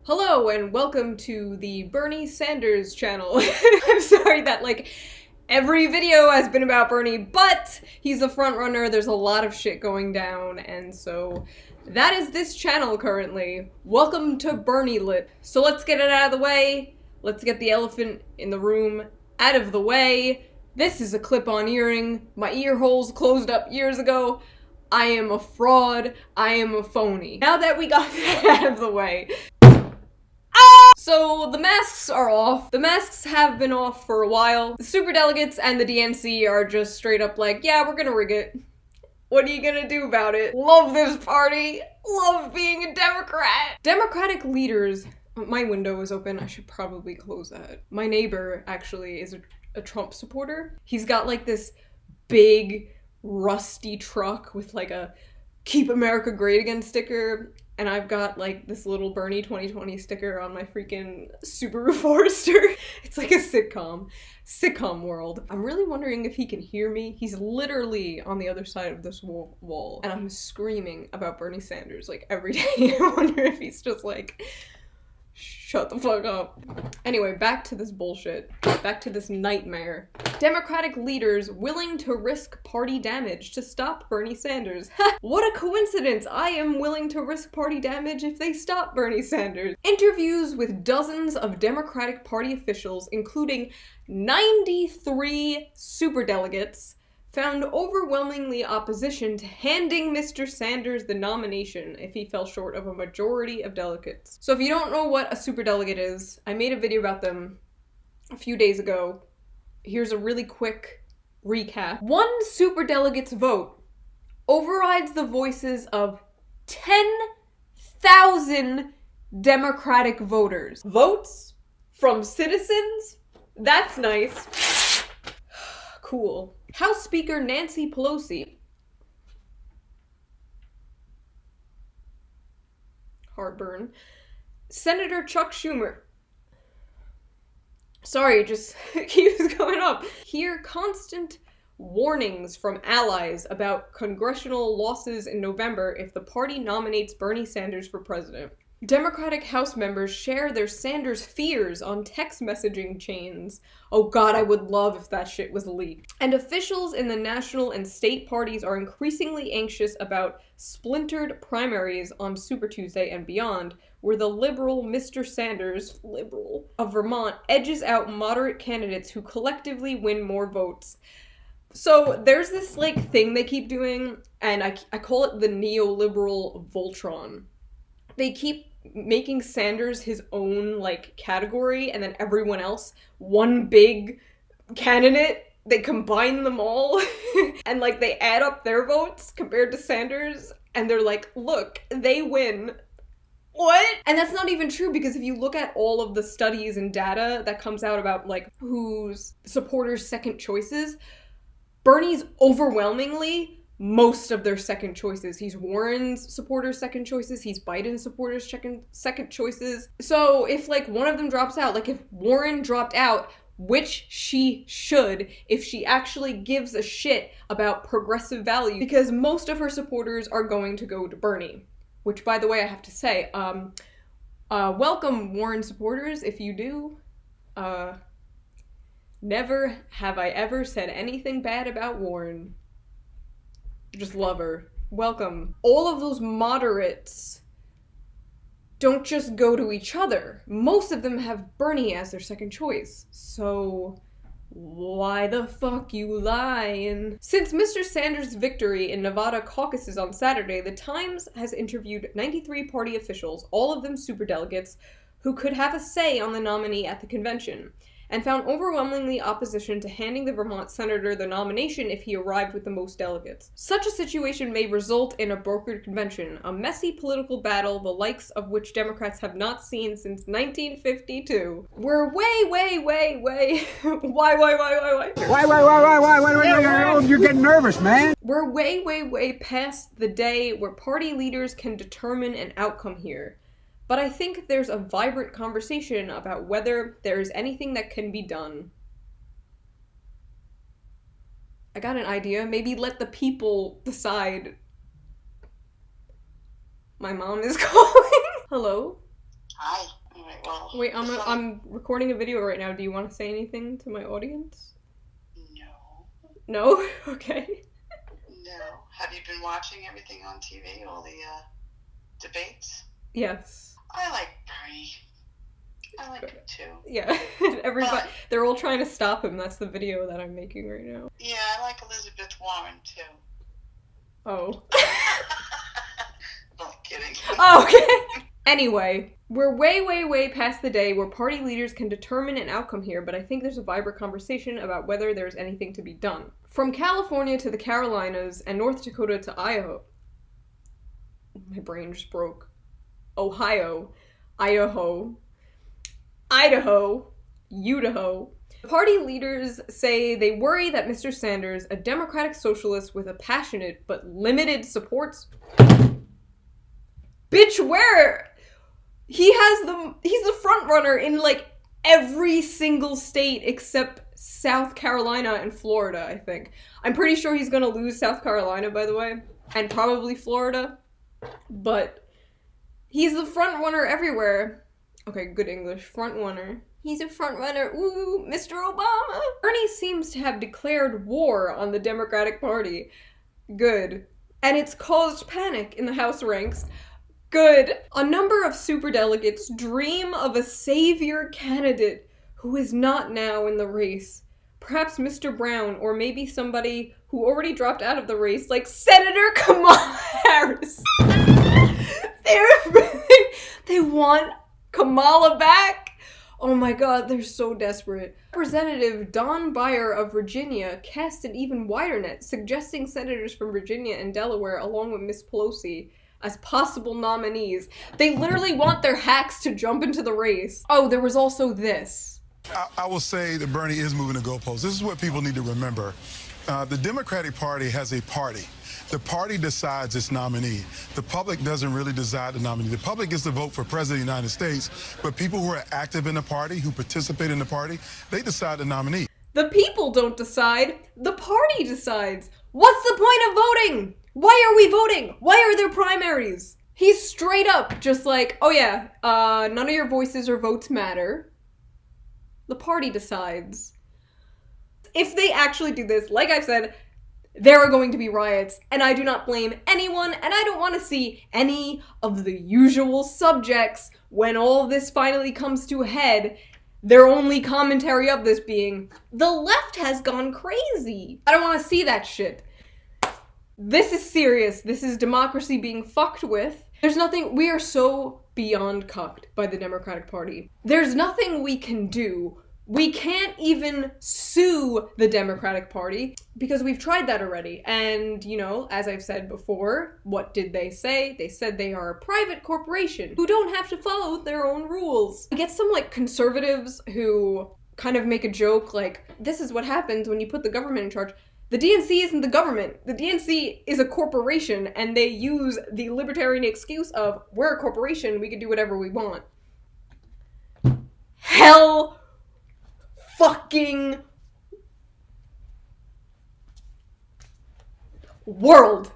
Hello and welcome to the Bernie Sanders channel. I'm sorry that every video has been about Bernie, but he's the front runner, there's a lot of shit going down, and so that is this channel currently. Welcome to Bernie Lit. So let's get it out of the way. Let's get the elephant in the room out of the way. This is a clip-on earring. My ear holes closed up years ago. I am a fraud. I am a phony. Now that we got that out of the way. So the masks are off. The masks have been off for a while. The superdelegates and the DNC are just straight up like, yeah, we're gonna rig it. What are you gonna do about it? Love this party. Love being a Democrat. Democratic leaders. My window is open. I should probably close that. My neighbor actually is a Trump supporter. He's got like this big rusty truck with like a Keep America Great Again sticker. And I've got like this little Bernie 2020 sticker on my freaking Subaru Forester. It's like a sitcom world. I'm really wondering if he can hear me. He's literally on the other side of this wall. And I'm screaming about Bernie Sanders like every day. I wonder if he's just like, shut the fuck up. Anyway, back to this bullshit. Back to this nightmare. Democratic leaders willing to risk party damage to stop Bernie Sanders. What a coincidence! I am willing to risk party damage if they stop Bernie Sanders. Interviews with dozens of Democratic Party officials, including 93 superdelegates, found overwhelmingly opposition to handing Mr. Sanders the nomination if he fell short of a majority of delegates. So if you don't know what a superdelegate is, I made a video about them a few days ago. Here's a really quick recap. One superdelegate's vote overrides the voices of 10,000 Democratic voters. Votes from citizens? That's nice. Cool. House Speaker Nancy Pelosi. Heartburn. Senator Chuck Schumer. Sorry, it just keeps going up. Hear constant warnings from allies about congressional losses in November if the party nominates Bernie Sanders for president. Democratic House members share their Sanders fears on text messaging chains. Oh god, I would love if that shit was leaked. And officials in the national and state parties are increasingly anxious about splintered primaries on Super Tuesday and beyond, where the liberal Mr. Sanders, liberal, of Vermont edges out moderate candidates who collectively win more votes. So there's this thing they keep doing, and I call it the neoliberal Voltron. They keep making Sanders his own, category, and then everyone else, one big candidate. They combine them all, and, they add up their votes compared to Sanders, and they're like, look, they win. What? And that's not even true, because if you look at all of the studies and data that comes out about, who's supporters' second choices, Bernie's overwhelmingly most of their second choices. He's Warren's supporters' second choices, he's Biden's supporters' second choices. So if one of them drops out, if Warren dropped out, which she should if she actually gives a shit about progressive value, because most of her supporters are going to go to Bernie. Which, by the way, I have to say, welcome Warren supporters, if you do. Never have I ever said anything bad about Warren. Just love her. Welcome. All of those moderates don't just go to each other. Most of them have Bernie as their second choice. So why the fuck you lying? Since Mr. Sanders' victory in Nevada caucuses on Saturday, The Times has interviewed 93 party officials, all of them superdelegates, who could have a say on the nominee at the convention, and found overwhelmingly opposition to handing the Vermont senator the nomination if he arrived with the most delegates. Such a situation may result in a brokered convention, a messy political battle the likes of which Democrats have not seen since 1952. We're way, why? You're getting nervous, man. We're way past the day where party leaders can determine an outcome here. But I think there's a vibrant conversation about whether there is anything that can be done. I got an idea. Maybe let the people decide. My mom is calling. Hello? Hi. well... Wait, I'm recording a video right now. Do you want to say anything to my audience? No. No? Okay. No. Have you been watching everything on TV? All the debates? Yes. I like Bernie. I like him too. Yeah. Everybody, they're all trying to stop him. That's the video that I'm making right now. Yeah, I like Elizabeth Warren too. Oh. I'm kidding. Oh, okay. Anyway, we're way past the day where party leaders can determine an outcome here, but I think there's a vibrant conversation about whether there's anything to be done. From California to the Carolinas and North Dakota to Idaho. My brain just broke. Ohio, Idaho, Idaho. Party leaders say they worry that Mr. Sanders, a Democratic socialist with a passionate but limited supports... Bitch, where? He's the front runner in like every single state except South Carolina and Florida, I think. I'm pretty sure he's gonna lose South Carolina, by the way, and probably Florida, but he's the front runner everywhere. Okay, good English, front runner. He's a front runner, ooh, Mr. Obama. Bernie seems to have declared war on the Democratic Party. Good. And it's caused panic in the House ranks. Good. A number of superdelegates dream of a savior candidate who is not now in the race. Perhaps Mr. Brown, or maybe somebody who already dropped out of the race, like Senator Kamala Harris. They want Kamala back? Oh my god, they're so desperate. Representative Don Beyer of Virginia cast an even wider net, suggesting senators from Virginia and Delaware, along with Miss Pelosi, as possible nominees. They literally want their hacks to jump into the race. Oh, there was also this. I will say that Bernie is moving the goalposts. This is what people need to remember. The Democratic Party has a party. The party decides its nominee. The public doesn't really decide the nominee. The public gets to vote for President of the United States, but people who are active in the party, who participate in the party, they decide the nominee. The people don't decide. The party decides. What's the point of voting? Why are we voting? Why are there primaries? He's straight up just like, oh yeah, none of your voices or votes matter. The party decides. If they actually do this, like I've said, there are going to be riots, and I do not blame anyone, and I don't want to see any of the usual subjects when all this finally comes to a head. Their only commentary of this being, the left has gone crazy. I don't want to see that shit. This is serious. This is democracy being fucked with. There's nothing, we are so beyond cucked by the Democratic Party. There's nothing we can do. We can't even sue the Democratic Party because we've tried that already. And, you know, as I've said before, what did they say? They said they are a private corporation who don't have to follow their own rules. I get some, like, conservatives who kind of make a joke like, this is what happens when you put the government in charge. The DNC isn't the government. The DNC is a corporation, and they use the libertarian excuse of, we're a corporation, we can do whatever we want. Hell fucking world.